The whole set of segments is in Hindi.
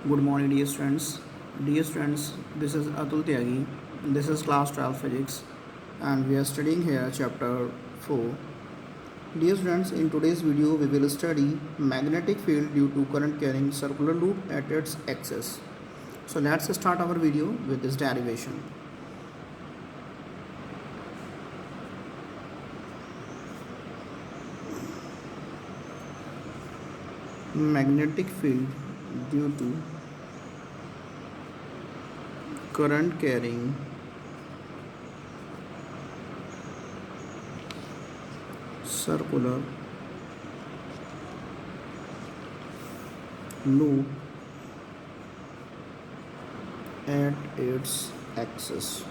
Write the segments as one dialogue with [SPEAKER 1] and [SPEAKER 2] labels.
[SPEAKER 1] Good morning, dear students. Dear students, this is Atul Tyagi. This is class 12 physics, and we are studying here chapter 4. Dear students, in today's video, we will study magnetic field due to current carrying circular loop at its axis. So let's start our video with this derivation. Magnetic field due to current carrying circular loop at its axis.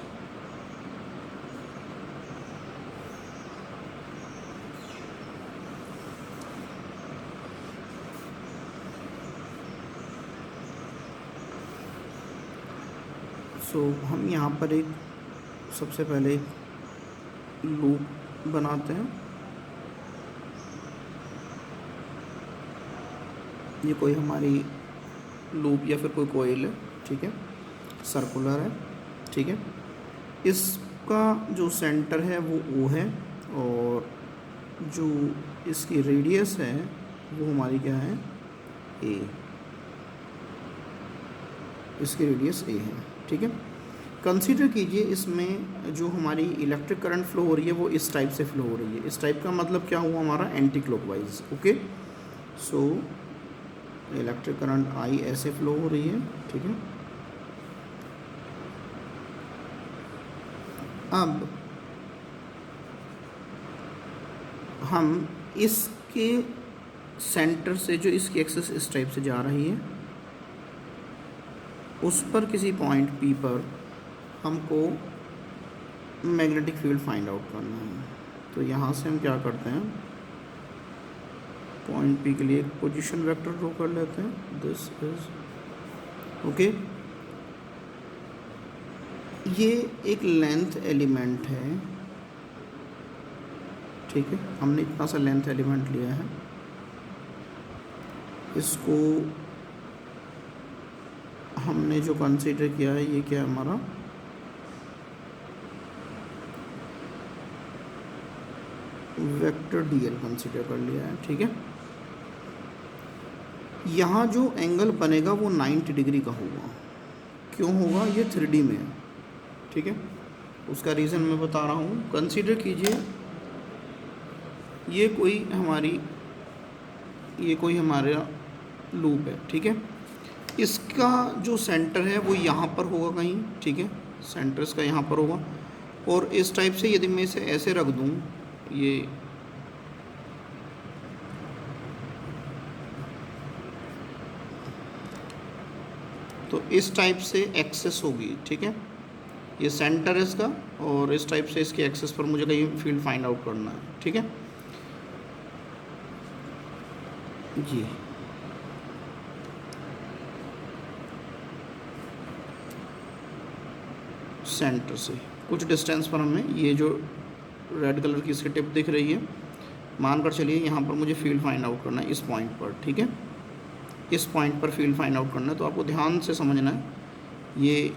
[SPEAKER 1] हम यहाँ पर एक सबसे पहले लूप बनाते हैं। ये कोई हमारी लूप या फिर कोई कोयल है, ठीक है, सर्कुलर है, ठीक है। इसका जो सेंटर है वो O है और जो इसकी रेडियस है वो हमारी क्या है, A। इसकी रेडियस A है, ठीक है। कंसीडर कीजिए इसमें जो हमारी इलेक्ट्रिक करंट फ्लो हो रही है वो इस टाइप से फ्लो हो रही है। इस टाइप का मतलब क्या हुआ हमारा, anti clockwise. Okay, so electric current I ऐसे फ्लो हो रही है, ठीक है। अब हम इसके सेंटर से जो इसकी एक्सिस इस टाइप से जा रही है उस पर किसी पॉइंट P पर हमको मैग्नेटिक फील्ड फाइंड आउट करना है। तो यहाँ से हम क्या करते हैं, पॉइंट P के लिए एक पोजीशन वेक्टर ड्रॉ कर लेते हैं। This is okay. ये एक लेंथ एलिमेंट है, ठीक है। हमने इतना सा लेंथ एलिमेंट लिया है, इसको हमने जो कंसीडर किया है ये क्या है हमारा, वेक्टर dl कंसीडर कर लिया है, ठीक है। यहाँ जो एंगल बनेगा वो 90 डिग्री का होगा। क्यों होगा, ये 3D में है, ठीक है। उसका रीज़न मैं बता रहा हूँ। कंसीडर कीजिए ये कोई हमारा लूप है, ठीक है। इसका जो सेंटर है वो यहाँ पर होगा कहीं, ठीक है। सेंटर इसका यहाँ पर होगा और इस टाइप से यदि मैं इसे ऐसे रख दूँ, ये तो इस टाइप से एक्सेस होगी, ठीक है। ये सेंटर है इसका और इस टाइप से इसके एक्सेस पर मुझे कहीं फील्ड फाइंड आउट करना है, ठीक है जी। सेंटर से कुछ डिस्टेंस पर हमें ये जो रेड कलर की इसकी टिप दिख रही है, मानकर चलिए यहाँ पर मुझे फील्ड फाइंड आउट करना है इस पॉइंट पर, ठीक है। इस पॉइंट पर फील्ड फाइंड आउट करना है। तो आपको ध्यान से समझना है, ये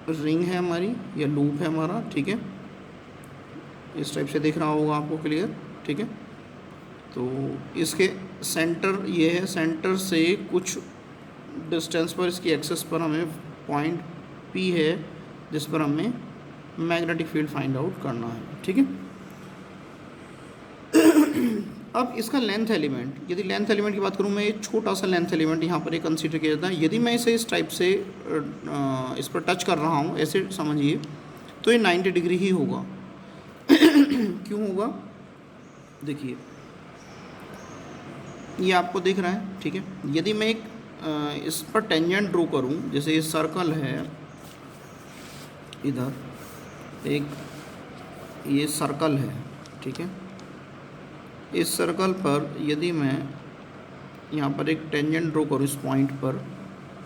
[SPEAKER 1] रिंग है हमारी या लूप है हमारा, ठीक है। इस टाइप से दिख रहा होगा आपको क्लियर, ठीक है। तो इसके सेंटर ये है, सेंटर से कुछ डिस्टेंस पर इसकी एक्सेस पर हमें पॉइंट P है जिस पर हमें मैग्नेटिक फील्ड फाइंड आउट करना है, ठीक है। अब इसका लेंथ एलिमेंट, यदि लेंथ एलिमेंट की बात करूँ मैं, एक छोटा सा लेंथ एलिमेंट यहाँ पर एक कंसीडर किया जाता है। यदि मैं इसे इस टाइप से इस पर टच कर रहा हूँ, ऐसे समझिए, तो ये 90 डिग्री ही होगा। क्यों होगा, देखिए ये आपको दिख रहा है, ठीक है। यदि मैं एक इस पर टेंजेंट ड्रॉ करूँ, जैसे ये सर्कल है, इधर एक ये सर्कल है, ठीक है। इस सर्कल पर यदि मैं यहाँ पर एक टेंजेंट ड्रॉ करूँ इस पॉइंट पर,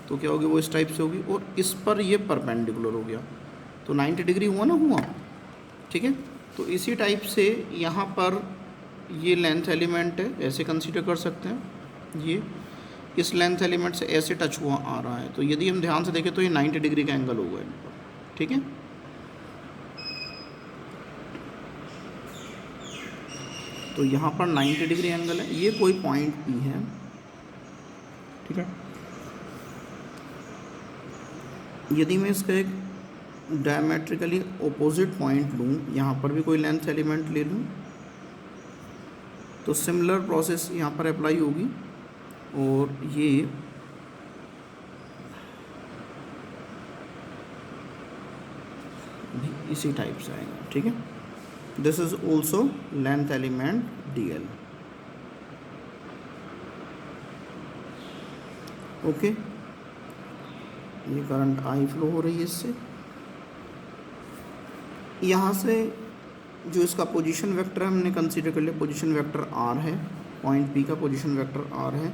[SPEAKER 1] तो क्या होगी, वो इस टाइप से होगी और इस पर ये परपेंडिकुलर हो गया, तो 90 डिग्री हुआ ना, हुआ, ठीक है। तो इसी टाइप से यहाँ पर ये लेंथ एलिमेंट है, ऐसे कंसीडर कर सकते हैं ये। इस लेंथ एलिमेंट से ऐसे टच हुआ आ रहा है, तो यदि हम ध्यान से देखें तो ये 90 डिग्री का एंगल होगा इन पर, ठीक है। तो यहाँ पर 90 डिग्री एंगल है, ये कोई पॉइंट P है, ठीक है। यदि मैं इसका एक डायमेट्रिकली ऑपोजिट पॉइंट लूँ, यहाँ पर भी कोई लेंथ एलिमेंट ले लूँ, तो सिमिलर प्रोसेस यहाँ पर अप्लाई होगी और ये भी इसी टाइप से आएगा, ठीक है। This is also length element DL, okay. ये करंट I फ्लो हो रही है इससे। यहाँ से जो इसका पोजीशन वेक्टर है हमने कंसीडर कर लिया, पोजीशन वेक्टर R है, पॉइंट P का पोजीशन वेक्टर R है।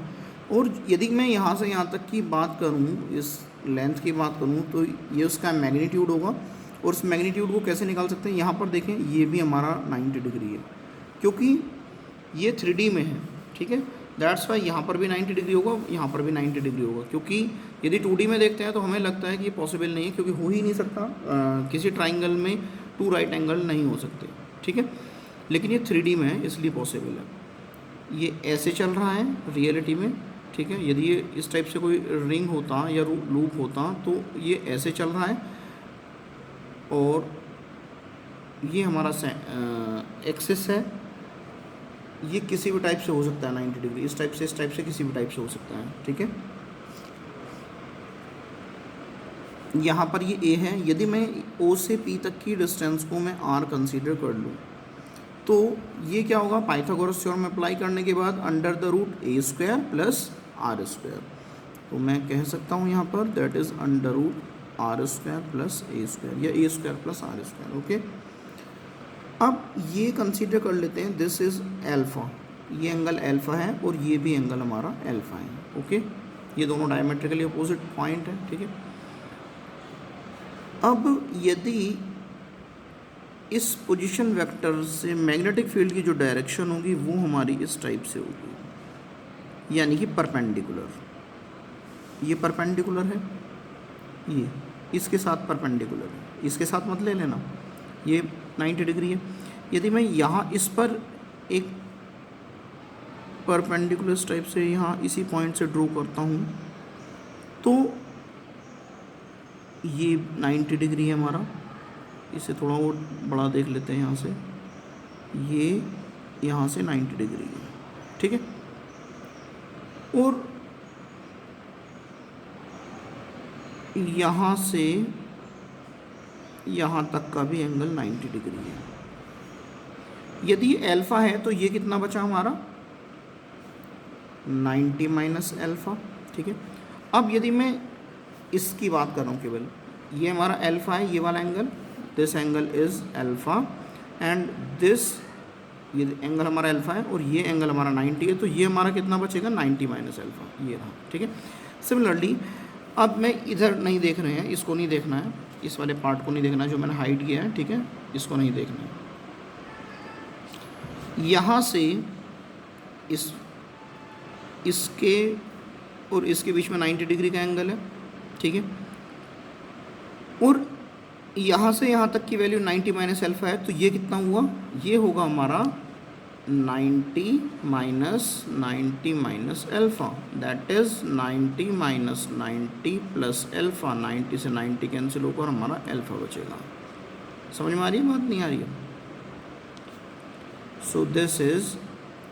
[SPEAKER 1] और यदि मैं यहाँ से यहाँ तक की बात करूँ, इस लेंथ की बात करूँ, तो ये उसका मैग्नीट्यूड होगा। और उस मैग्नीट्यूड को कैसे निकाल सकते हैं, यहाँ पर देखें ये भी हमारा 90 डिग्री है, क्योंकि ये 3D में है, ठीक है। दैट्स वाई यहाँ पर भी 90 डिग्री होगा, यहाँ पर भी 90 डिग्री होगा, क्योंकि यदि 2D में देखते हैं तो हमें लगता है कि ये पॉसिबल नहीं है, क्योंकि हो ही नहीं सकता, किसी ट्राइंगल में 2 राइट एंगल नहीं हो सकते, ठीक है। लेकिन ये 3D में है इसलिए पॉसिबल है। ये ऐसे चल रहा है रियलिटी में, ठीक है। यदि ये इस टाइप से कोई रिंग होता या लूप होता तो ये ऐसे चल रहा है, और ये हमारा एक्सिस है, ये किसी भी टाइप से हो सकता है 90 डिग्री, इस टाइप से किसी भी टाइप से हो सकता है, ठीक है। यहाँ पर ये A है, यदि मैं O से P तक की डिस्टेंस को मैं R कंसीडर कर लूँ तो ये क्या होगा, पाइथागोरस थ्योरम अप्लाई करने के बाद under the root A² plus R²। तो मैं कह सकता हूँ यहाँ पर that is under root R² plus A² या A² प्लस R², ओके। अब ये कंसीडर कर लेते हैं, दिस इज़ एल्फ़ा, ये एंगल एल्फ़ा है और ये भी एंगल हमारा एल्फ़ा है, ओके। ये दोनों डायमेट्रिकली अपोजिट पॉइंट है, ठीक है। अब यदि इस पोजीशन वेक्टर से मैग्नेटिक फील्ड की जो डायरेक्शन होगी वो हमारी इस टाइप से होगी, यानी कि परपेंडिकुलर, ये परपेंडिकुलर है, ये इसके साथ परपेंडिकुलर है, इसके साथ मत ले लेना, ये 90 डिग्री है। यदि मैं यहाँ इस पर एक परपेंडिकुलर टाइप से यहाँ इसी पॉइंट से ड्रॉ करता हूँ तो ये 90 डिग्री है हमारा, इसे थोड़ा और बड़ा देख लेते हैं यहाँ से, ये यहाँ से 90 डिग्री है, ठीक है। और यहाँ से यहाँ तक का भी एंगल 90 डिग्री है। यदि अल्फ़ा है तो ये कितना बचा हमारा 90 माइनस अल्फ़ा, ठीक है। अब यदि मैं इसकी बात कर रहा हूँ, केवल ये हमारा अल्फ़ा है, ये वाला angle, this angle is alpha and this, ये एंगल हमारा अल्फ़ा है और ये एंगल हमारा 90 है, तो ये हमारा कितना बचेगा 90 माइनस अल्फ़ा, ये रहा, ठीक है। सिमिलरली अब मैं इधर नहीं देख रहे हैं, इसको नहीं देखना है, इस वाले पार्ट को नहीं देखना है जो मैंने हाइड किया है, ठीक है, इसको नहीं देखना है। यहाँ से इसके और इसके बीच में 90 डिग्री का एंगल है, ठीक है। और यहाँ से यहाँ तक की वैल्यू 90 माइनस अल्फ़ा है, तो ये कितना हुआ, ये होगा हमारा 90 minus alpha, that is 90 minus 90 plus alpha, 90 से 90 कैंसिल होकर हमारा अल्फ़ा बचेगा। समझ में आ रही है बात, नहीं आ रही है? So this is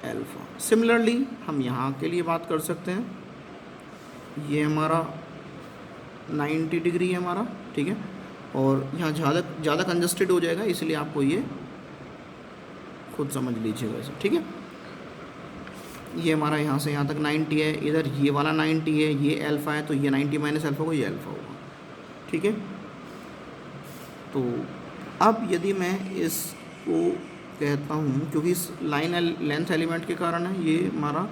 [SPEAKER 1] alpha. Similarly हम यहाँ के लिए बात कर सकते हैं, ये हमारा 90 डिग्री है हमारा, ठीक है, और यहाँ ज़्यादा कंजस्टेड हो जाएगा, इसलिए आपको ये खुद समझ लीजिएगा इसे, ठीक है। ये हमारा यहाँ से यहाँ तक 90 है, इधर ये वाला 90 है, ये अल्फ़ा है, तो ये 90 माइनस अल्फ़ा को ये अल्फ़ा होगा, ठीक है। तो अब यदि मैं इसको कहता हूँ, क्योंकि इस लाइन लेंथ एलिमेंट के कारण है, ये हमारा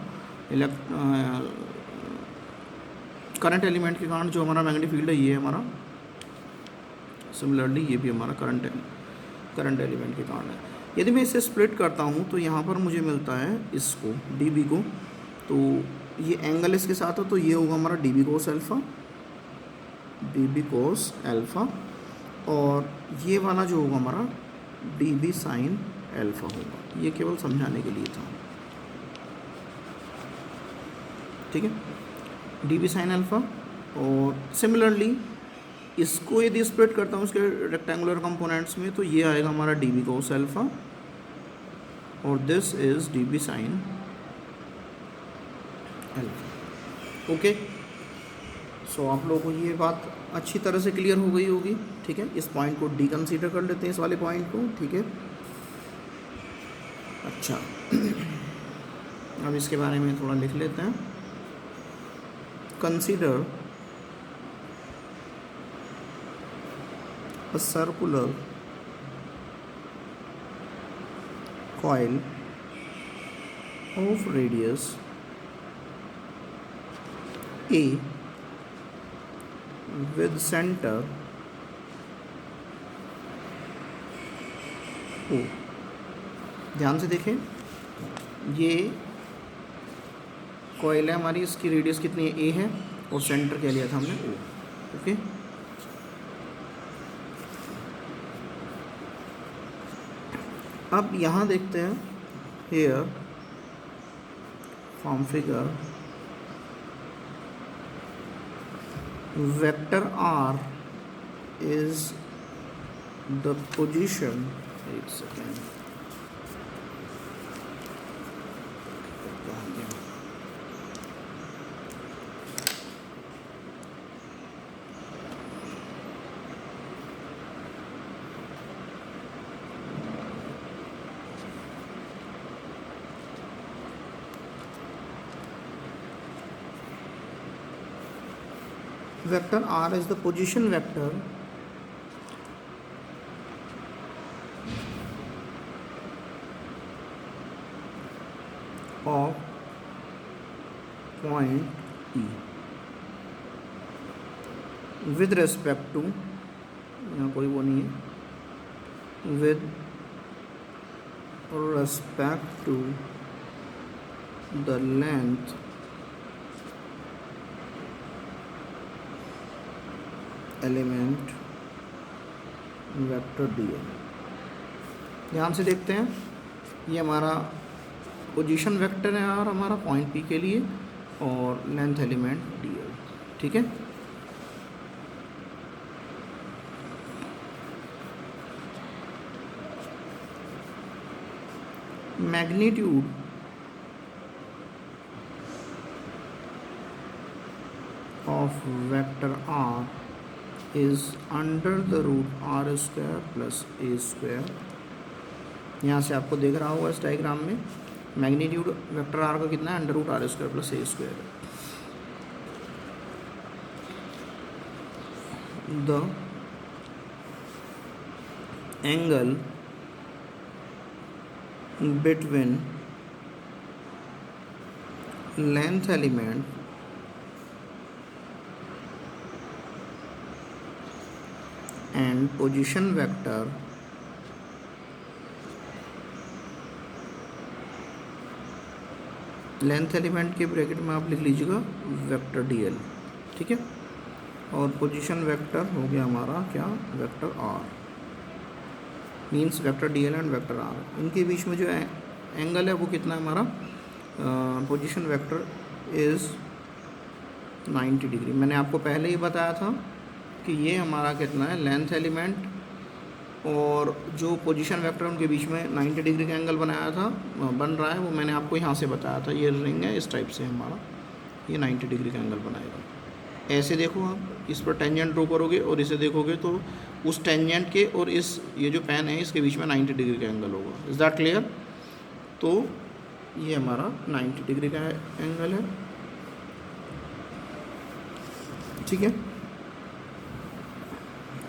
[SPEAKER 1] करंट एलिमेंट के कारण जो हमारा मैग्नेटिक फील्ड है, ये हमारा, सिमिलरली ये भी हमारा करंट एलिमेंट के कारण है। यदि मैं इसे स्प्लिट करता हूँ तो यहाँ पर मुझे मिलता है इसको dB को, तो ये एंगल इसके साथ है तो ये होगा हमारा D B cos alpha, D B cos alpha, और ये वाला जो होगा हमारा डी बी साइन अल्फ़ा होगा। ये केवल समझाने के लिए था, ठीक है, डी बी साइन अल्फ़ा। और सिमिलरली इसको यदि स्प्लिट करता हूँ इसके रेक्टेंगुलर कंपोनेंट्स में तो ये आएगा हमारा डी बी कोस अल्फ़ा और this is D B sine alpha. Okay, so आप लोगों को ये बात अच्छी तरह से क्लियर हो गई होगी, ठीक है। इस पॉइंट को डी कंसीडर कर लेते हैं, इस वाले पॉइंट को, ठीक है। अच्छा अब इसके बारे में थोड़ा लिख लेते हैं। Consider a circular coil of radius A with center O। ध्यान से देखें, ये कॉइल है हमारी, इसकी रेडियस कितनी है, ए है, और सेंटर क्या लिया था हमने, ओ। ओके, अब यहाँ देखते हैं, here from figure vector R is the position, एक second, vector r is the position vector of point E with respect to, यहाँ कोई वो नहीं है, with respect to the length element vector D L. ध्यान से देखते हैं, ये हमारा पोजीशन वेक्टर है और हमारा पॉइंट पी के लिए, और लेंथ एलिमेंट डी एल, ठीक है। Magnitude of vector R is under the root r square plus a square। यहाँ से आपको देख रहा होगा इस डायग्राम में, मैग्नीट्यूड वेक्टर आर का कितना है, under root R square plus A square. The angle between length element and position vector length element के ब्रैकेट में आप लिख लीजिएगा वेक्टर डी एल, ठीक है, और पोजीशन वेक्टर हो गया हमारा क्या, vector R, means vector D L and vector R, इनके बीच में जो एंगल है वो कितना है हमारा, पोजीशन वेक्टर इज़ 90 डिग्री। मैंने आपको पहले ही बताया था कि ये हमारा कितना है, लेंथ एलिमेंट और जो पोजीशन वेक्टर उनके बीच में 90 डिग्री का एंगल बनाया था, बन रहा है, वो मैंने आपको यहाँ से बताया था। ये रिंग है, इस टाइप से हमारा ये 90 डिग्री का एंगल बनाएगा। ऐसे देखो आप, इस पर टेंजेंट ड्रॉ करोगे और इसे देखोगे तो उस टेंजेंट के और इस ये जो पेन है इसके बीच में 90 डिग्री का एंगल होगा। Is that clear? तो ये हमारा 90 डिग्री का एंगल है, ठीक है।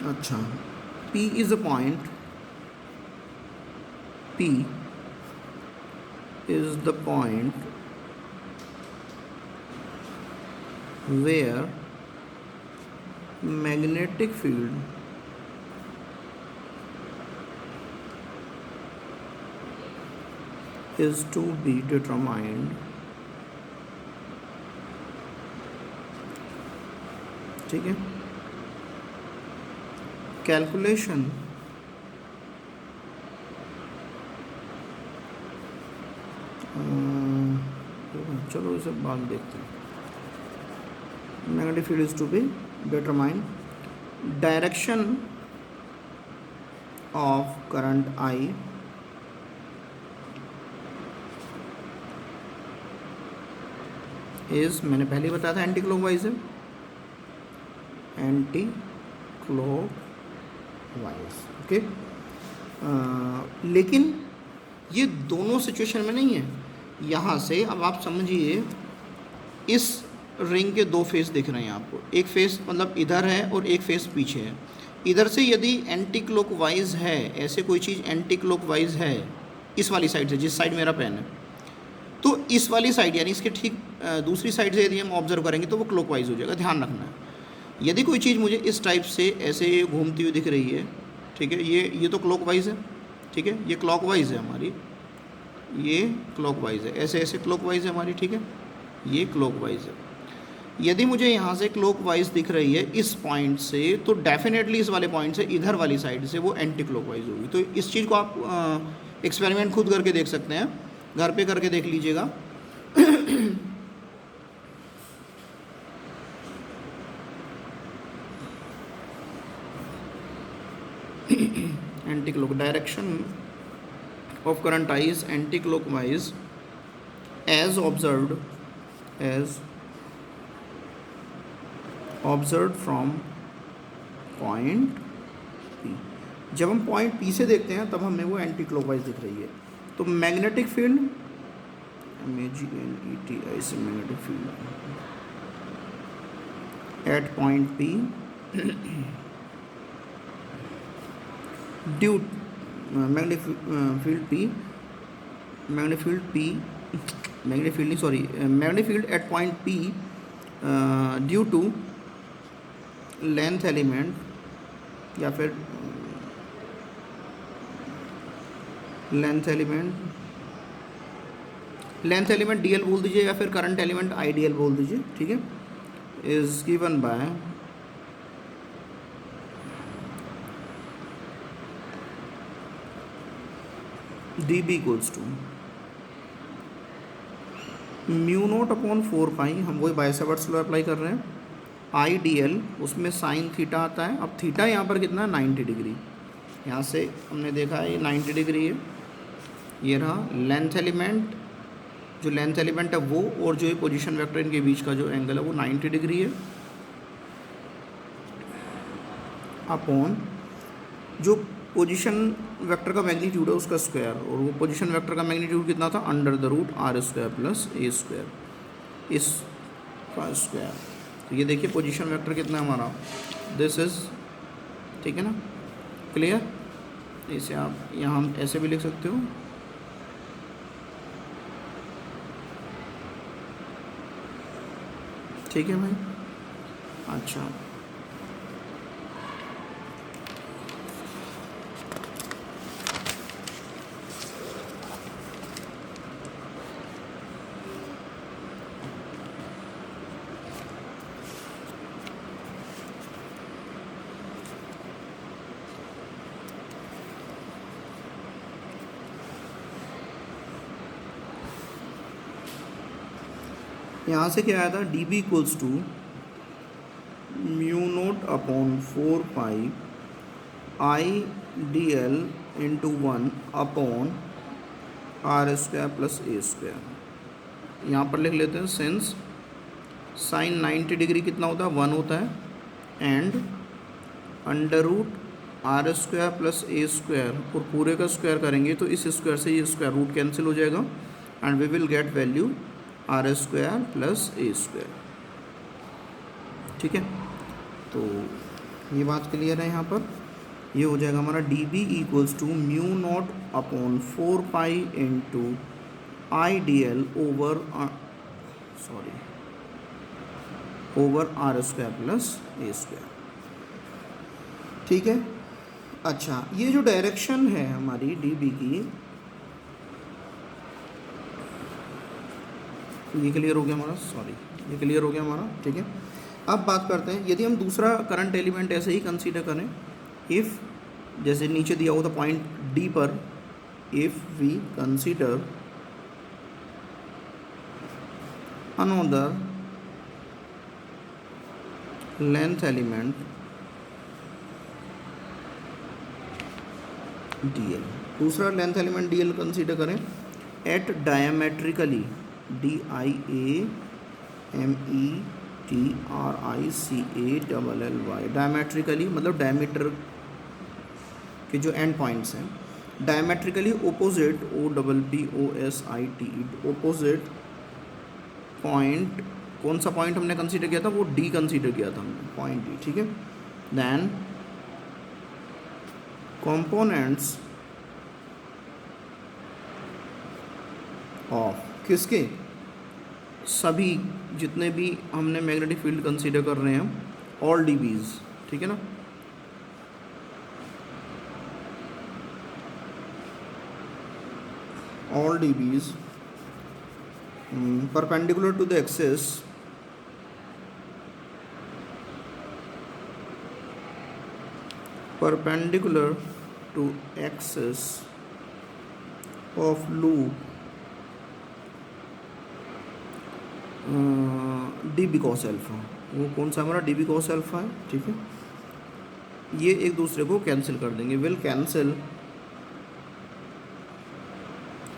[SPEAKER 1] अच्छा, P is a point, P is the point where magnetic field is to be determined ठीक है। कैलकुलेशन चलो इसे बाद में देखते हैं। Magnetic field is to be determine direction of current I is, मैंने पहले ही बताया था एंटी क्लॉकवाइज है, एंटी क्लॉकवाइज। ओके, लेकिन ये दोनों सिचुएशन में नहीं है। यहाँ से अब आप समझिए, इस रिंग के दो फेस दिख रहे हैं आपको, एक फेस मतलब इधर है और एक फेस पीछे है। इधर से यदि एंटी क्लॉकवाइज है, ऐसे कोई चीज़ एंटी क्लॉकवाइज है इस वाली साइड से, जिस साइड मेरा पेन है, तो इस वाली साइड यानी इसके ठीक दूसरी साइड से यदि हम ऑब्जर्व करेंगे तो वो क्लॉकवाइज हो जाएगा। ध्यान रखना है, यदि कोई चीज़ मुझे इस टाइप से ऐसे घूमती हुई दिख रही है, ठीक है, ये तो क्लॉकवाइज है, ठीक है, ये क्लॉकवाइज है हमारी, ये क्लॉकवाइज है, ऐसे ऐसे क्लॉकवाइज है हमारी, ठीक है, ये क्लॉकवाइज है। यदि मुझे यहाँ से क्लॉकवाइज दिख रही है इस पॉइंट से, तो डेफिनेटली इस वाले पॉइंट से इधर वाली साइड से वो एंटी क्लॉकवाइज होगी। तो इस चीज़ को आप एक्सपेरिमेंट खुद करके देख सकते हैं, घर पे करके देख लीजिएगा। Anti clock direction of current I is anti-clockwise as observed from point P। जब हम पॉइंट P से देखते हैं तब हमें वो एंटी क्लॉकवाइज दिख रही है। तो मैग्नेटिक फील्ड MEGNETI से magnetic field at point P due magnetic field at point P due to length element, या फिर लेंथ एलिमेंट DL बोल दीजिए, या फिर करंट एलिमेंट IDL बोल दीजिए, ठीक है, is given by DB equals to mu naught upon 4 pi, हम वही बायसेवर्ट्स लॉ अप्लाई कर रहे हैं, IDL, उसमें साइन थीटा आता है। अब थीटा यहाँ पर कितना है, 90 डिग्री। यहाँ से हमने देखा है ये 90 डिग्री है। ये रहा लेंथ एलिमेंट, जो लेंथ एलिमेंट है वो, और जो ये पोजीशन वेक्टर, इनके बीच का जो एंगल है वो 90 डिग्री है, अपॉन जो पोजीशन वेक्टर का मैग्नीट्यूड है उसका स्क्वायर, और वो पोजीशन वेक्टर का मैग्नीट्यूड कितना था, √r² प्लस a², इसका स्क्वायर। तो ये देखिए पोजीशन वेक्टर कितना है हमारा, दिस इज, ठीक है ना, क्लियर। इसे आप यहाँ हम ऐसे भी लिख सकते हो, ठीक है भाई। अच्छा, यहाँ से क्या आया था, DB equals to mu naught upon 4 pi IDL into 1 upon r² plus a²। यहाँ पर लिख लेते हैं, सिंस साइन 90 डिग्री कितना होता है, 1 होता है, एंड √r² प्लस a², और पूरे का स्क्वायर करेंगे तो इस स्क्वायर से ये स्क्वायर रूट कैंसिल हो जाएगा, and we will get value r² plus a², ठीक है। तो ये बात क्लियर है। यहाँ पर ये हो जाएगा हमारा DB equals to mu naught upon 4 pi into IDL over r² plus a², ठीक है। अच्छा, ये जो डायरेक्शन है हमारी DB की, ये क्लियर हो गया हमारा, ये क्लियर हो गया हमारा, ठीक है। अब बात करते हैं, यदि हम दूसरा करंट एलिमेंट ऐसे ही कंसीडर करें, इफ़ जैसे नीचे दिया हुआ था पॉइंट डी पर, if we consider another length element dl, दूसरा लेंथ एलिमेंट dl कंसीडर करें एट डायमेट्रिकली DIAMETRICALLY, डायमेट्रिकली मतलब डायमीटर के जो एंड पॉइंट्स हैं, diametrically opposite OPPOSIT, opposite point, कौन सा पॉइंट हमने कंसीडर किया था, वो डी कंसीडर किया था हमने, पॉइंट डी, ठीक है। देन कंपोनेंट्स ऑफ किसके, सभी जितने भी हमने मैग्नेटिक फील्ड कंसीडर कर रहे हैं, ऑल डीबीज, ठीक है ना, all DBs perpendicular to the axis perpendicular to axis of loop dB cos alpha, वो कौन सा हमारा dB cos alpha है, ठीक है। ये एक दूसरे को कैंसिल कर देंगे, will cancel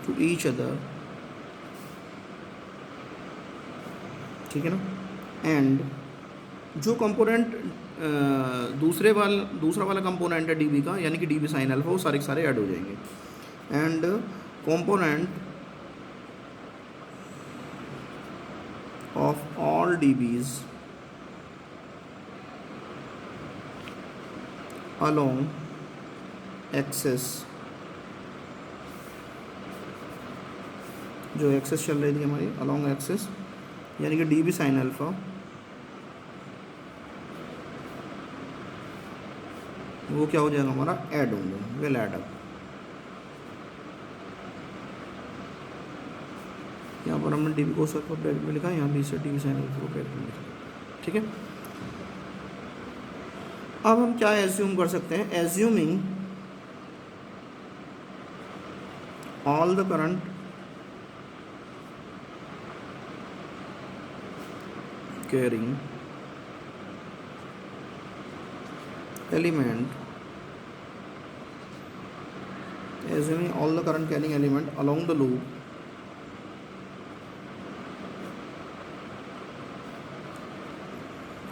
[SPEAKER 1] two each other, ठीक है ना। एंड जो कंपोनेंट दूसरा वाला कंपोनेंट है डीबी का, यानी कि डीबी साइन अल्फा, वो सारे के सारे ऐड हो जाएंगे। And component of all DBs along axis, जो एक्सेस चल रही थी हमारी अलोंग एक्सेस, यानी कि डीबी साइन अल्फा, वो क्या हो जाएगा हमारा, ऐड होंगे, विल ऐड अप। यहाँ पर हमने डीबी कोस को ब्रैकेट में लिखा, यहाँ बी से डीबी साइन अल्फा को ब्रैकेट में लिखा, ठीक है। अब हम क्या एज्यूम कर सकते हैं, assuming all the current carrying element, assuming all the current carrying element along the loop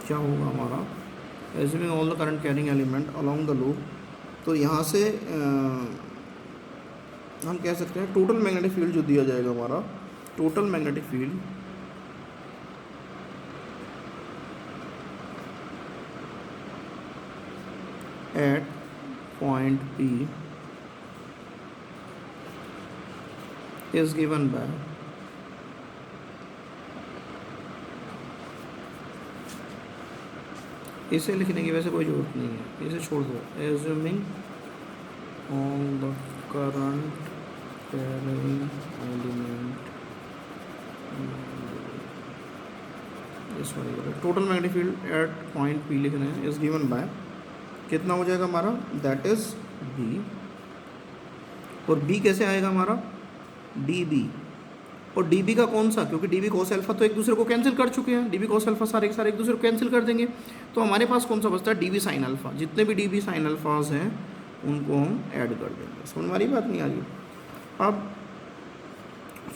[SPEAKER 1] क्या होगा हमारा, assuming all the current carrying element along the loop, तो यहाँ से हम कह सकते हैं टोटल मैग्नेटिक फील्ड जो दिया जाएगा हमारा, total magnetic field at point P is given by इसे लिखने की वैसे कोई ज़रूरत नहीं है, इसे छोड़ दो। Assuming all the current carrying element, total magnetic field at point P लिख रहे हैं, इज गिवन बाय, कितना हो जाएगा हमारा, दैट इज बी। और बी कैसे आएगा हमारा, डी बी, और डी बी का कौन सा, क्योंकि डी बी कोस अल्फा तो एक दूसरे को कैंसिल कर चुके हैं, डी बी कोस अल्फा सारे के सारे एक दूसरे को कैंसिल कर देंगे, तो हमारे पास कौन सा बचता है, डी बी साइन अल्फा। जितने भी डी बी साइन अल्फाज हैं उनको हम ऐड कर देंगे। समझ वाली बात नहीं आ रही। अब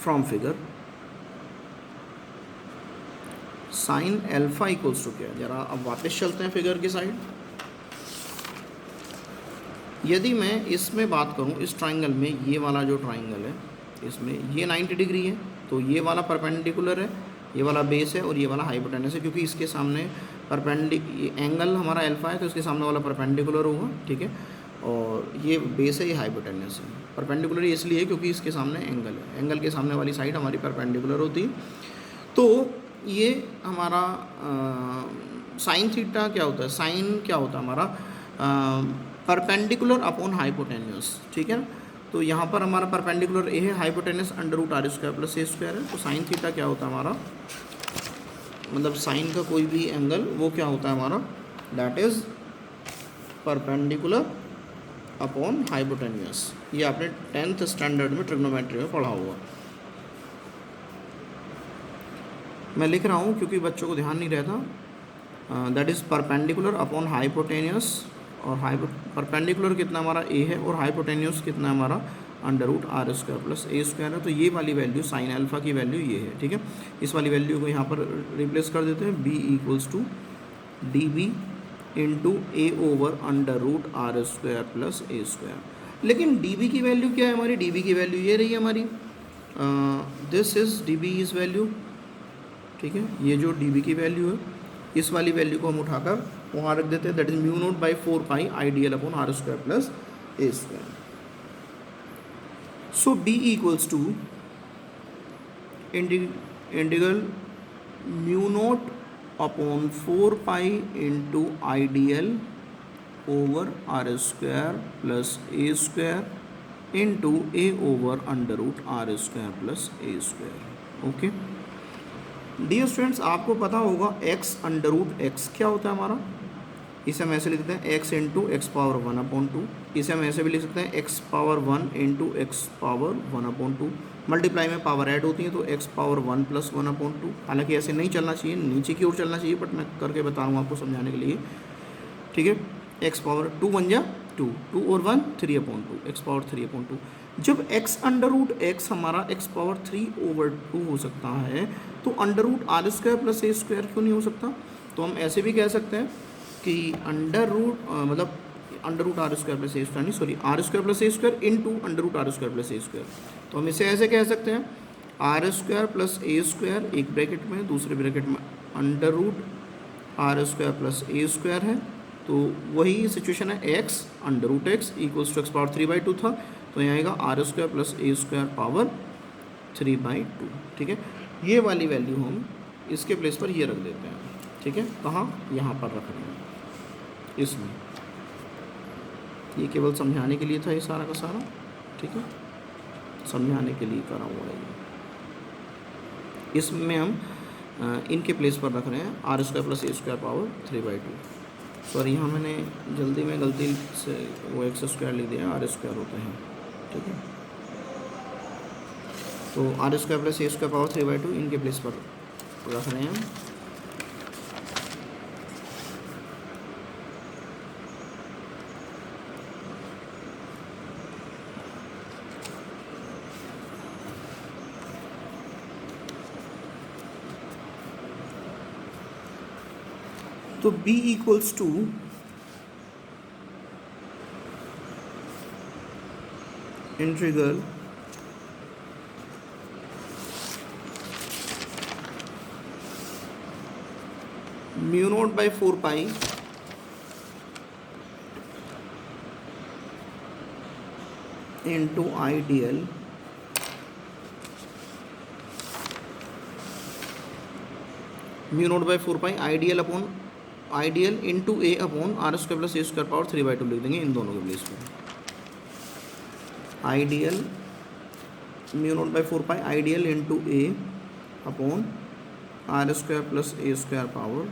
[SPEAKER 1] from figure sine alpha equals to क्या है, जरा अब वापस चलते हैं फिगर की साइड। यदि मैं इसमें बात करूं, इस ट्राइंगल में, ये वाला जो ट्राइंगल है इसमें ये 90 डिग्री है, तो ये वाला परपेंडिकुलर है, ये वाला बेस है और ये वाला हाइपोटेनस है, क्योंकि इसके सामने एंगल हमारा अल्फा है तो इसके सामने वाला परपेंडिकुलर होगा, ठीक है। और ये बेस है, ये हाइपोटेनस है। परपेंडिकुलर इसलिए है क्योंकि इसके सामने एंगल है, एंगल के सामने वाली साइड हमारी परपेंडिकुलर होती है। तो ये हमारा साइन थीटा क्या होता है, साइन क्या होता है हमारा, परपेंडिकुलर अपॉन हाइपोटेन्यूस, ठीक है। तो यहाँ पर हमारा परपेंडिकुलर ए है, hypotenuse under root R square plus ए स्क्वायर है। तो साइन थीटा क्या होता है हमारा, मतलब साइन का कोई भी एंगल वो क्या होता है हमारा, that is perpendicular upon hypotenuse. ये आपने 10th स्टैंडर्ड में ट्रिग्नोमेट्री में पढ़ा होगा। मैं लिख रहा हूँ क्योंकि बच्चों को ध्यान नहीं रहता। That is perpendicular upon hypotenuse, और परपेंडिकुलर कितना हमारा ए है और हाइपोटेन्यूस कितना हमारा under root R square plus ए स्क्वायर है। तो ये वाली वैल्यू साइन अल्फा की वैल्यू ये है, ठीक है। इस वाली वैल्यू को यहाँ पर रिप्लेस कर देते हैं, B equals to D B into A over under root R square plus A square. लेकिन डी बी की वैल्यू क्या है हमारी, डी बी की वैल्यू ये रही है हमारी, this is D B is value, ठीक है। ये जो डी बी की वैल्यू है, इस वाली वैल्यू को हम उठाकर वहाँ रख देते हैं, that is mu note by 4 pi I D L upon R square plus A square. So B equals to integral mu naught upon 4 pi into I D L over R square plus A square into A over under root R square plus A square. Okay dear students, आपको पता होगा एक्स अंडर रूट एक्स क्या होता है हमारा, इसे हम ऐसे लिखते हैं एक्स इंटू एक्स पावर 1/2। इसे हम ऐसे भी लिख सकते हैं x power 1 into x power 1/2। Multiply में पावर ऐड होती है तो एक्स पावर 1 प्लस 1/2। हालांकि ऐसे नहीं चलना चाहिए, नीचे की ओर चलना चाहिए, बट मैं करके बता रहा हूँ आपको समझाने के लिए, ठीक है। एक्स पावर 2 1 जा 2, 2 और 1 3/2, एक्स पावर 3/2। जब एक्स अंडर रूट एक्स हमारा एक्स पावर 3/2 हो सकता है, तो under root R square plus ए स्क्वायर क्यों नहीं हो सकता। तो हम ऐसे भी कह सकते हैं कि अंडर रूट मतलब under root R square plus ए स्क्वायर नहीं, सॉरी, आर स्क्वायर प्लस ए square into under root R square plus ए स्क्वायर। तो हम इसे ऐसे कह सकते हैं आर स्क्वायर प्लस ए स्क्वायर एक ब्रैकेट में, दूसरे ब्रैकेट में under root R square plus ए स्क्वायर है। तो वही सिचुएशन है, X under root X equals to X power 3/2 था, तो यहाँ आएगा आर स्क्वायर प्लस ए स्क्वायर पावर 3/2, ठीक है। ये वाली वैल्यू हम इसके प्लेस पर ये रख देते हैं, ठीक है। कहाँ, यहाँ पर रख रहे हैं इसमें। ये केवल समझाने के लिए था ये सारा का सारा, ठीक है, समझाने के लिए करा हुआ है ये। इसमें हम इनके प्लेस पर रख रहे हैं आर स्क्वायर प्लस ए स्क्वायर पावर 3/2। सॉरी, यहाँ मैंने जल्दी में गलती से वो एक्स स्क्वायर लिख दिया, आर स्क्वायर होते हैं, ठीक है। तो आर स्क्वायर प्लस ए स्क्वायर पावर 3/2 इनके प्लेस पर रख रहे हैं। तो b equals to integral mu note by 4 pi into I D L mu note by 4 pi I D L upon I D L into A upon R square plus A square power 3/2 लिख देंगे इन दोनों के प्लेस पर। I D L mu note by 4 pi I D L into A upon R square plus A square power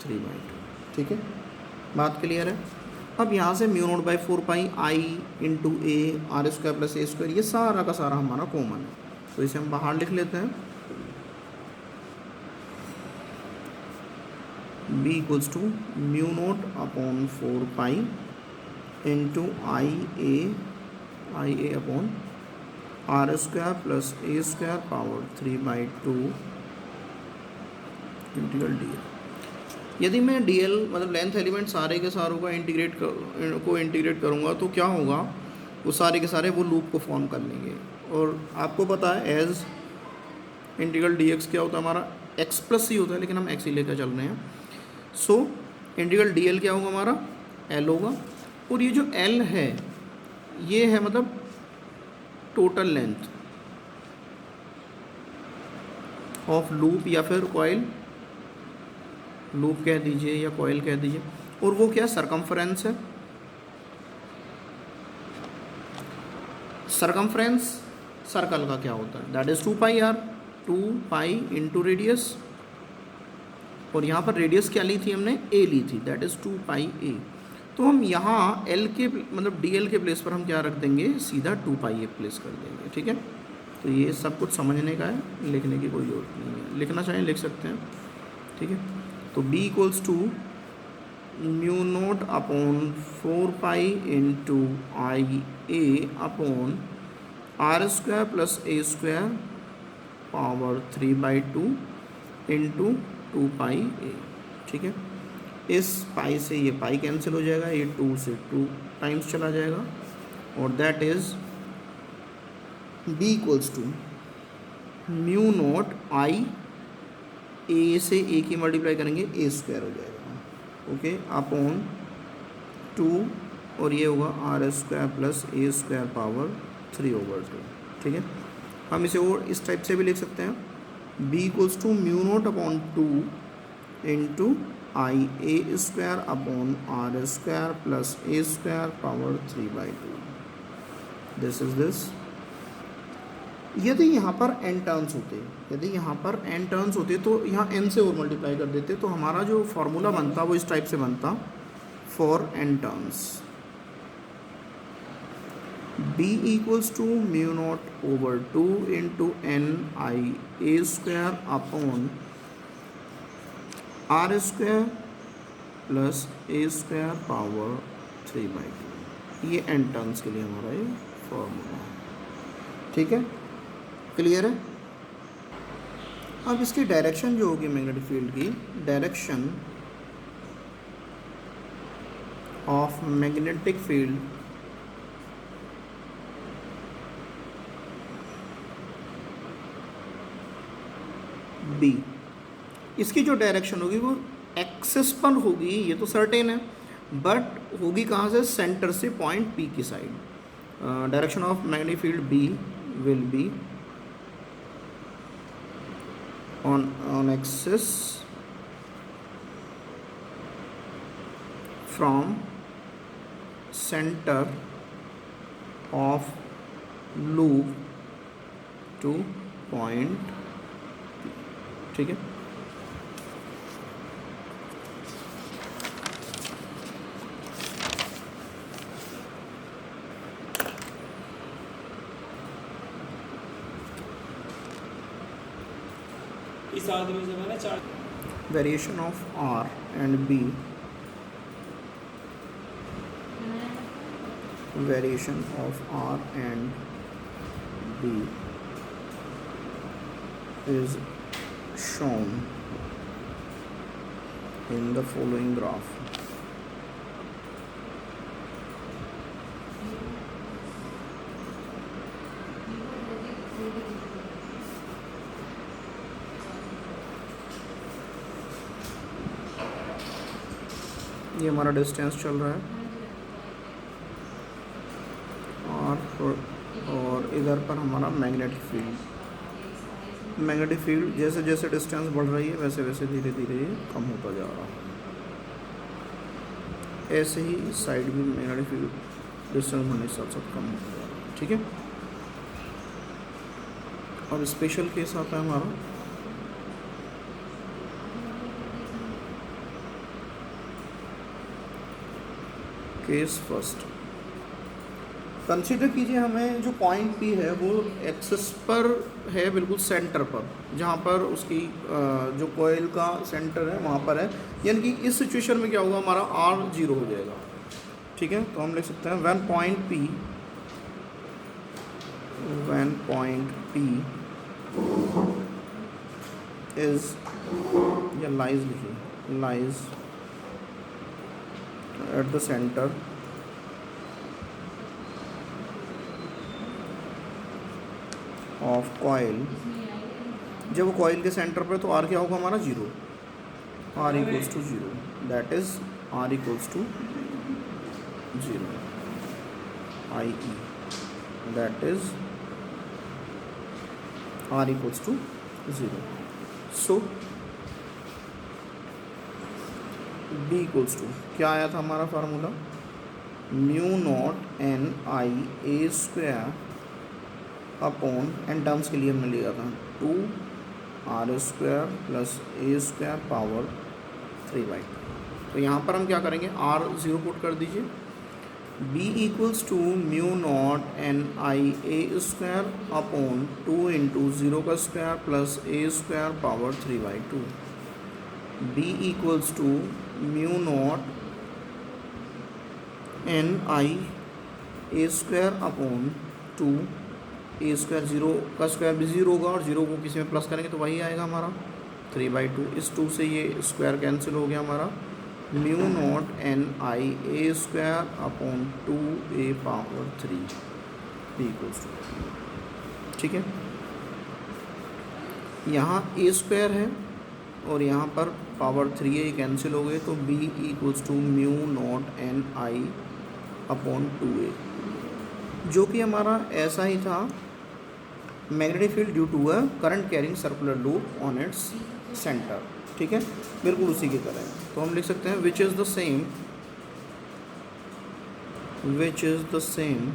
[SPEAKER 1] 3/2, ठीक है। बात क्लियर है। अब यहाँ से mu note by 4 pi I into a R square plus A square, ये सारा का सारा हमारा कॉमन है, तो इसे हम बाहर लिख लेते हैं। b equals to mu naught upon 4 pi into I a upon R square plus A square power 3/2 integral d l. यदि मैं डी एल मतलब लेंथ एलिमेंट सारे के सारों का इंटीग्रेट करूँगा तो क्या होगा, वो सारे के सारे वो लूप को फॉर्म कर लेंगे। और आपको पता है एज इंटीग्रल डी एक्स क्या होता है हमारा, एक्स प्लस ही होता है, लेकिन हम एक्स ही लेकर चल रहे हैं। सो इंटीग्रल डी एल क्या होगा हमारा, एल होगा। और ये जो एल है ये है मतलब टोटल लेंथ ऑफ लूप या फिर कॉइल, लूप कह दीजिए या कॉइल कह दीजिए। और वो क्या सरकमफ्रेंस है, सरकमफ्रेंस सर्कल का क्या होता है, that is 2 pi R, 2 pi into radius, और यहाँ पर रेडियस क्या ली थी हमने, ए ली थी, दैट इज़ 2 पाई ए। तो हम यहाँ एल के मतलब डी एल के प्लेस पर हम क्या रख देंगे, सीधा 2 पाई ए प्लेस कर देंगे, ठीक है। तो ये सब कुछ समझने का है, लिखने की कोई ज़रूरत नहीं है, लिखना चाहें लिख सकते हैं, ठीक है। तो b equals to mu naught upon 4 pi into I a upon R square plus A square power 3/2 into 2 pi a, ठीक है। इस पाई से ये पाई कैंसिल हो जाएगा, ये 2 से 2 टाइम्स चला जाएगा, और that is b equals to mu naught I, A से ए की मल्टीप्लाई करेंगे ए स्क्वायर हो जाएगा, ओके, अपॉन 2 और ये होगा आर स्क्वायर प्लस ए स्क्वायर पावर 3/2, ठीक है। हम इसे और इस टाइप से भी लिख सकते हैं, b equals to mu naught upon 2 into I A square upon R square plus A square power 3/2, this is this. यदि यहाँ पर n टर्न्स होते, यदि यहाँ पर n टर्न्स होते तो यहाँ n से और मल्टीप्लाई कर देते, तो हमारा जो फॉर्मूला बनता वो इस टाइप से बनता, for n turns b equals to mu naught over 2 into n I A square upon R square plus A square power 3/2। ये n टर्न्स के लिए हमारा ये फॉर्मूला है, ठीक है, क्लियर है। अब इसकी डायरेक्शन जो होगी मैग्नेटिक फील्ड की, direction of magnetic field B, इसकी जो डायरेक्शन होगी वो एक्सिस पर होगी, ये तो सर्टेन है, बट होगी कहाँ से, सेंटर से पॉइंट पी की साइड। Direction of magnetic field B will be on axis from center of loop to point P, ठीक है।
[SPEAKER 2] इस आदमी से मैंने 4
[SPEAKER 1] variation of R and B, variation of R and B is shown in the following graph. ये हमारा डिस्टेंस चल रहा है, और इधर पर हमारा मैग्नेटिक फील्ड, मैग्नेटिक फील्ड जैसे जैसे डिस्टेंस बढ़ रही है वैसे वैसे धीरे धीरे ये कम होता जा रहा है। ऐसे ही साइड भी मैग्नेटिक फील्ड डिस्टेंस बढ़ने के साथ साथ कम होता जा रहा है, ठीक है। और स्पेशल केस आता है हमारा केस फर्स्ट। कंसीडर कीजिए हमें जो पॉइंट पी है वो एक्सिस पर है, बिल्कुल सेंटर पर, जहाँ पर उसकी जो कॉइल का सेंटर है वहाँ पर है, यानी कि इस सिचुएशन में क्या होगा, हमारा R 0 हो जाएगा, ठीक है। तो हम लिख सकते हैं व्हेन पॉइंट P इज, या लाइज लिखिए, lies at the center of coil, जब वो कॉइल के सेंटर पर तो R क्या होगा हमारा 0, R equals to 0, that is R equals to 0, I E, that is R equals to 0। So B equals to क्या आया था हमारा formula, mu naught N I A square upon, n terms के लिए हमने लिया था 2 आर स्क्वायर प्लस ए स्क्वायर पावर 3/2। तो यहाँ पर हम क्या करेंगे, आर ज़ीरो पुट कर दीजिए, B equals to mu naught N I A square upon 2 into zero का square plus A square power 3/2। B equals to mu naught N I A square upon 2 A square, zero का स्क्वायर भी ज़ीरो होगा और ज़ीरो को किसी में प्लस करेंगे तो वही आएगा हमारा 3/2। इस 2 से ये स्क्वायर कैंसिल हो गया हमारा, mu naught N I A square upon 2a power 3 B equals to, ठीक है। यहाँ ए स्क्वायर है और यहाँ पर पावर 3 है, ये कैंसिल हो गए, तो B equals to mu naught N I upon 2a, जो कि हमारा ऐसा ही था, magnetic field due to a current carrying circular loop on its centre, ठीक है, बिल्कुल उसी की तरह है। तो हम लिख सकते हैं which is the same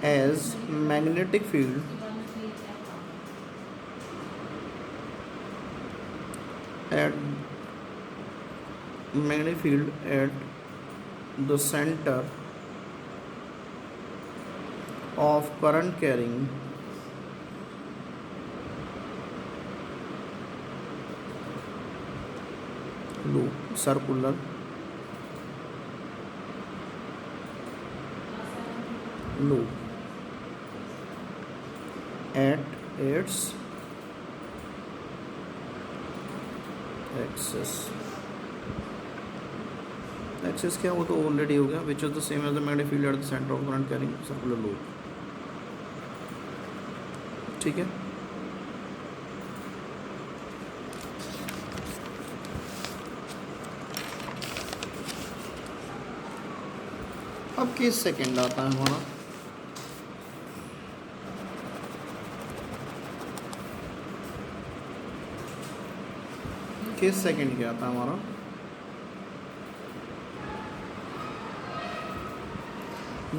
[SPEAKER 1] as magnetic field at the center of current carrying loop, circular loop at its axis क्या, वो तो ऑलरेडी हो गया, which is the same as the magnetic field at the centre of current carrying circular loop, ठीक है। अब केस सेकंड आता है हमारा, केस सेकंड क्या आता है हमारा,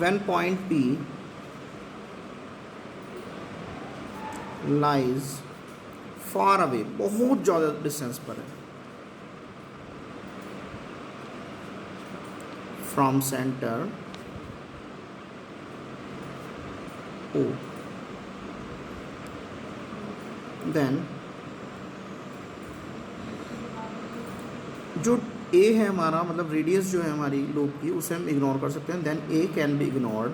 [SPEAKER 1] when point P lies far away, बहुत ज़्यादा डिस्टेंस पर है from center O, then जो ए है हमारा, मतलब रेडियस जो है हमारी लूप की, उसे हम इग्नोर कर सकते हैं, then A can be ignored,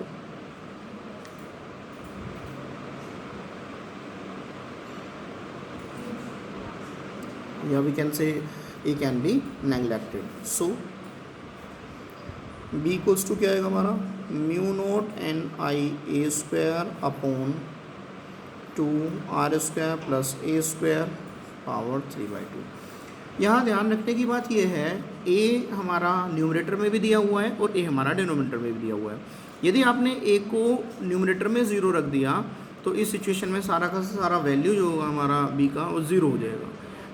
[SPEAKER 1] या we can say A can be neglected. So B equals to क्या आएगा हमारा, mu naught N I A square upon 2r square plus A square power 3/2। यहाँ ध्यान रखने की बात यह है, ए हमारा न्यूमरेटर में भी दिया हुआ है और ए हमारा डिनोमिनेटर में भी दिया हुआ है। यदि आपने ए को न्यूमरेटर में ज़ीरो रख दिया तो इस सिचुएशन में सारा का सारा वैल्यू जो होगा हमारा बी का वो ज़ीरो हो जाएगा।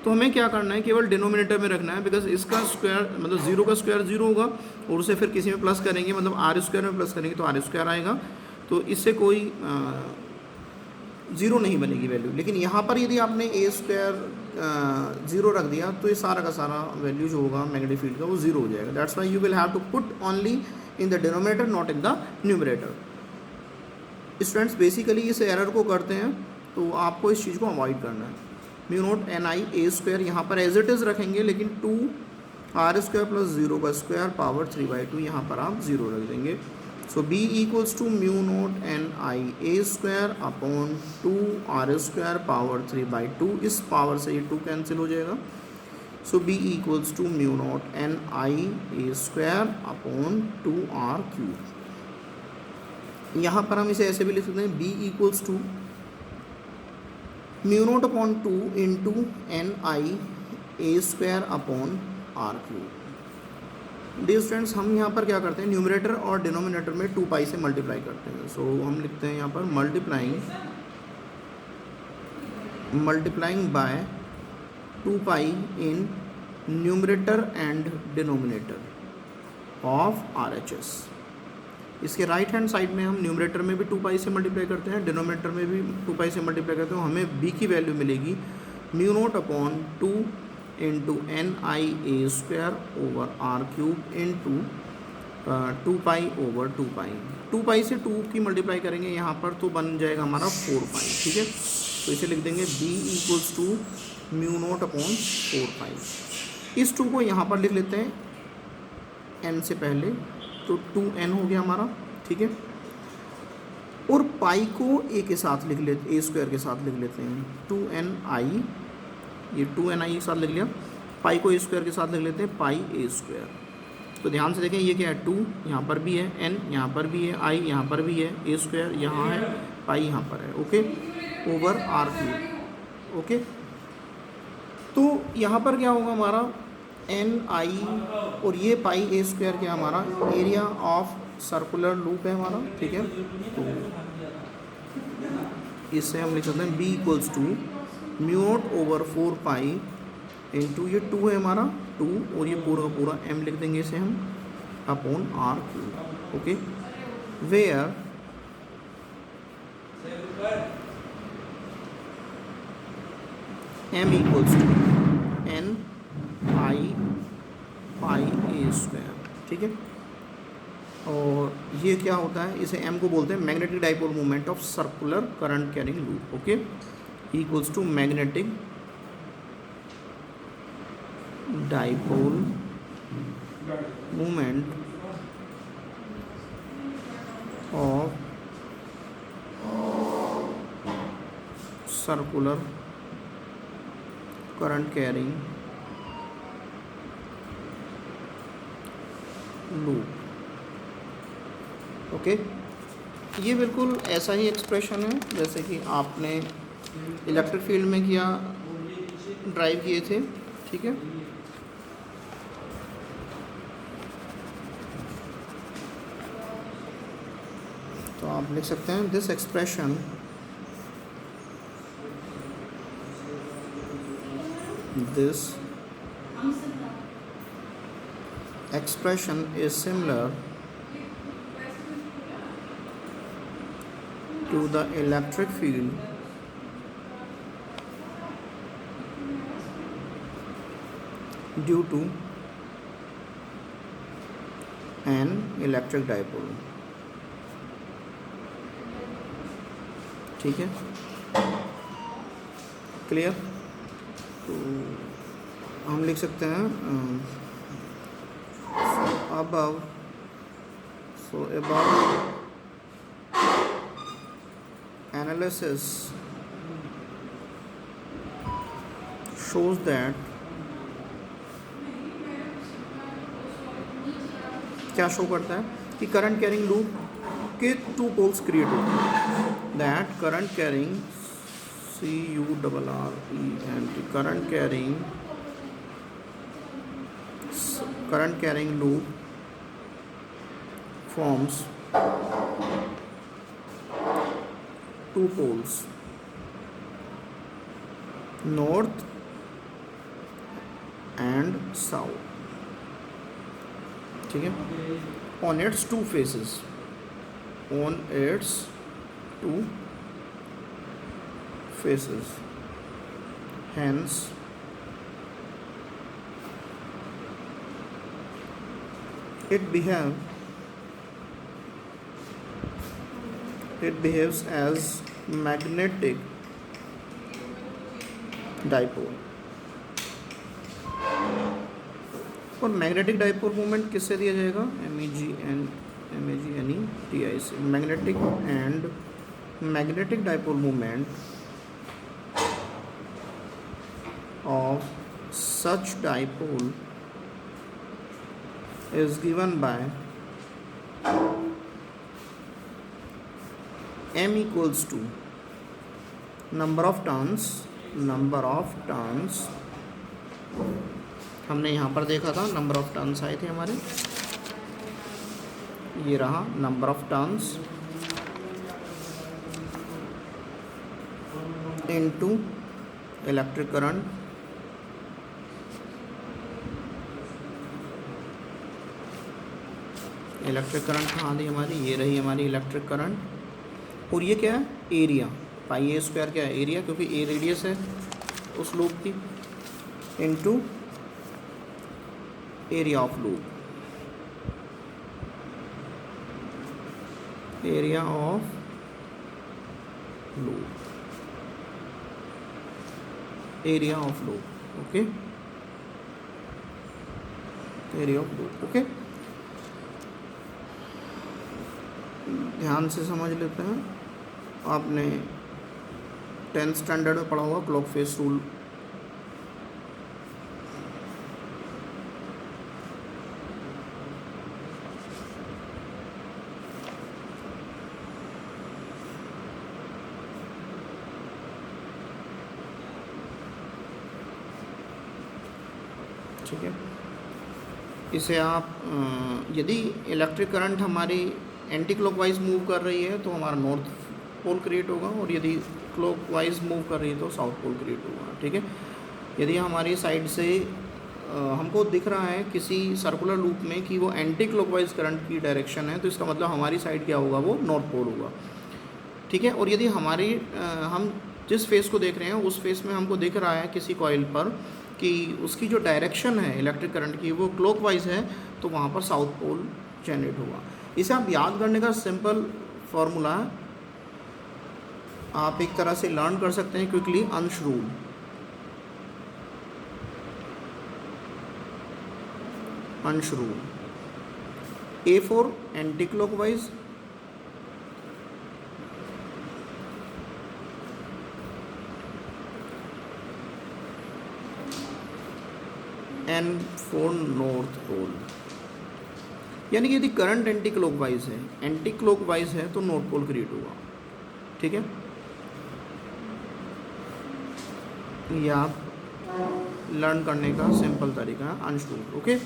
[SPEAKER 1] तो हमें क्या करना है, केवल डिनोमिनेटर में रखना है, बिकॉज इसका स्क्वायर मतलब ज़ीरो का स्क्वायर ज़ीरो होगा और उसे फिर किसी में प्लस करेंगे, मतलब आर स्क्वायर में प्लस करेंगे तो आर स्क्वायर आएगा, तो इससे कोई ज़ीरो नहीं बनेगी वैल्यू। लेकिन यहाँ पर यदि आपने ए स्क्वायर ज़ीरो रख दिया तो ये सारा का सारा वैल्यू जो होगा मैग्नेटिक फील्ड का वो ज़ीरो हो जाएगा। That's why you will have to put only in the denominator not in the numerator. Students basically इस एरर को करते हैं, तो आपको इस चीज़ को अवॉइड करना है। Mu naught N I A square यहाँ पर एज इट इज़ रखेंगे, लेकिन 2r स्क्वायर प्लस ज़ीरो का स्क्वायर पावर 3/2 यहाँ पर आप ज़ीरो रख देंगे। So B equals to mu naught N I A square upon 2r square power 3/2, इस पावर से ये 2 कैंसिल हो जाएगा। So B equals to mu naught N I A square upon 2r cube. यहाँ पर हम इसे ऐसे भी लिख सकते हैं, B equals to mu naught upon 2 into n I A square upon R cube. Dear students, हम यहाँ पर क्या करते हैं, न्यूमरेटर और डिनोमिनेटर में 2 पाई से मल्टीप्लाई करते हैं। सो हम लिखते हैं यहाँ पर multiplying by 2 pi in numerator and denominator of RHS। इसके राइट हैंड साइड में हम न्यूमरेटर में भी 2 पाई से मल्टीप्लाई करते हैं, डिनोमिनेटर में भी 2 पाई से मल्टीप्लाई करते हैं, हमें b की वैल्यू मिलेगी mu naught upon 2 into n I A square over R cube into 2 pi over 2 pi. 2 pi से 2 की मल्टीप्लाई करेंगे यहाँ पर तो बन जाएगा हमारा 4 पाई। ठीक है, तो इसे लिख देंगे b equals to mu naught upon 4 pi. इस 2 को यहाँ पर लिख लेते हैं n से पहले, तो 2n हो गया हमारा। ठीक है, और पाई को a के साथ लिख लेते, a स्क्वायर के साथ लिख लेते हैं 2ni, ये 2ni के साथ लिख लिया। पाई को a स्क्वायर के साथ लिख लेते हैं पाई a स्क्वायर। तो ध्यान से देखें, ये क्या है 2 यहाँ पर भी है, n यहाँ पर भी है, i यहाँ पर भी है, a स्क्वायर यहाँ है, पाई यहाँ पर है। Okay, over R cube. Okay, तो यहाँ पर क्या होगा हमारा एन आई और ये पाई a स्क्वायर क्या हमारा एरिया ऑफ सर्कुलर लूप है हमारा। ठीक है, तो इससे हम लिख सकते हैं b equals to mu naught over 4 pi into ये 2 है हमारा 2 और ये पूरा का पूरा m लिख देंगे इसे हम upon R cube. Okay, where m equals to n I pi a square. ठीक है, और ये क्या होता है, इसे m को बोलते हैं magnetic dipole moment of circular current carrying loop. Okay, equals to magnetic dipole moment of circular current carrying loop. Okay, ये बिल्कुल ऐसा ही एक्सप्रेशन है जैसे कि आपने इलेक्ट्रिक फील्ड में किया, ड्राइव किए थे। ठीक है, तो आप लिख सकते हैं this expression is similar to the electric field due to an electric dipole। ठीक है, क्लियर। तो हम लिख सकते हैं above analysis shows that क्या शो करता है कि करंट कैरिंग लूप के 2 पोल्स क्रिएट होते हैं। That current carrying current carrying loop forms 2 poles, north and south। ठीक है, on its 2 faces, hence it behaves as magnetic dipole। और मैग्नेटिक डाइपोल मोमेंट किससे दिया जाएगा, MEGNETI से। Magnetic dipole moment of such dipole is given by m equals to number of turns। हमने यहाँ पर देखा था नंबर ऑफ टर्न्स आए थे हमारे, ये रहा number of turns into electric current. Electric current कहाँ दी हमारी, ये रही हमारी इलेक्ट्रिक करंट। और ये क्या है, एरिया, पाई ए स्क्वायर क्या है, एरिया, क्योंकि ए रेडियस है उस लूप की, into area of loop, area of loop, area of loop, okay, area of loop, okay। ध्यान से समझ लेते हैं। आपने 10th स्टैंडर्ड में पढ़ा हुआ क्लॉक फेस रूल। ठीक है, इसे आप यदि इलेक्ट्रिक करंट हमारी एंटी क्लॉकवाइज मूव कर रही है तो हमारा नॉर्थ पोल क्रिएट होगा, और यदि क्लॉकवाइज मूव कर रही है तो साउथ पोल क्रिएट होगा। ठीक है, यदि हमारी साइड से हमको दिख रहा है किसी सर्कुलर लूप में कि वो एंटी क्लॉकवाइज करंट की डायरेक्शन है, तो इसका मतलब हमारी साइड क्या होगा, वो नॉर्थ पोल होगा। ठीक है, और यदि हमारी हम जिस फेस को देख रहे हैं उस फेस में हमको दिख रहा है किसी कॉइल पर कि उसकी जो डायरेक्शन है इलेक्ट्रिक करंट की वो क्लॉकवाइज है, तो वहाँ पर साउथ पोल जनरेट होगा। इसे आप याद करने का सिंपल फार्मूला आप एक तरह से लर्न कर सकते हैं क्विकली, अंश रूल। अंश rule, A for anti clockwise, N for north pole. यानी कि यदि करंट एंटी क्लॉकवाइज है, एंटी क्लॉकवाइज है तो नॉर्थ पोल क्रिएट होगा। ठीक है, ये आप लर्न करने का सिंपल तरीका है, अंश रूल। ओके,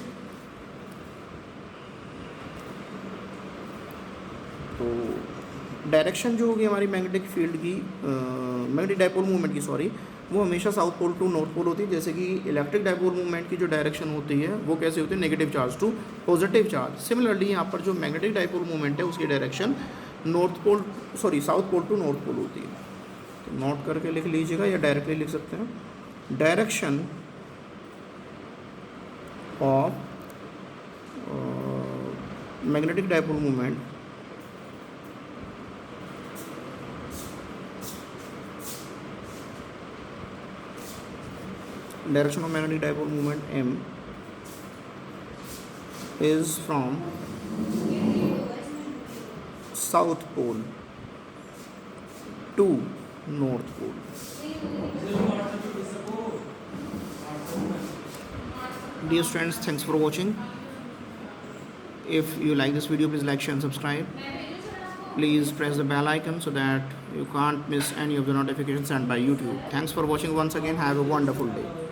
[SPEAKER 1] तो डायरेक्शन जो होगी हमारी मैग्नेटिक फील्ड की, मैग्नेटिक डाइपोल मूवमेंट की, सॉरी, वो हमेशा south pole to north pole होती है। जैसे कि इलेक्ट्रिक डाइपोल मूवमेंट की जो डायरेक्शन होती है वो कैसे होती है, negative charge to positive charge. Similarly यहाँ पर जो मैग्नेटिक डाइपोल मूवमेंट है उसकी direction north pole, sorry, south pole to north pole होती है। तो नोट करके लिख लीजिएगा या डायरेक्टली लिख सकते हैं, direction of magnetic dipole movement direction of magnetic dipole moment M is from south pole to north pole. Dear students, thanks for watching. If you like this video, please like, share and subscribe. Please press the bell icon so that you can't miss any of the notifications sent by YouTube. Thanks for watching once again. Have a wonderful day.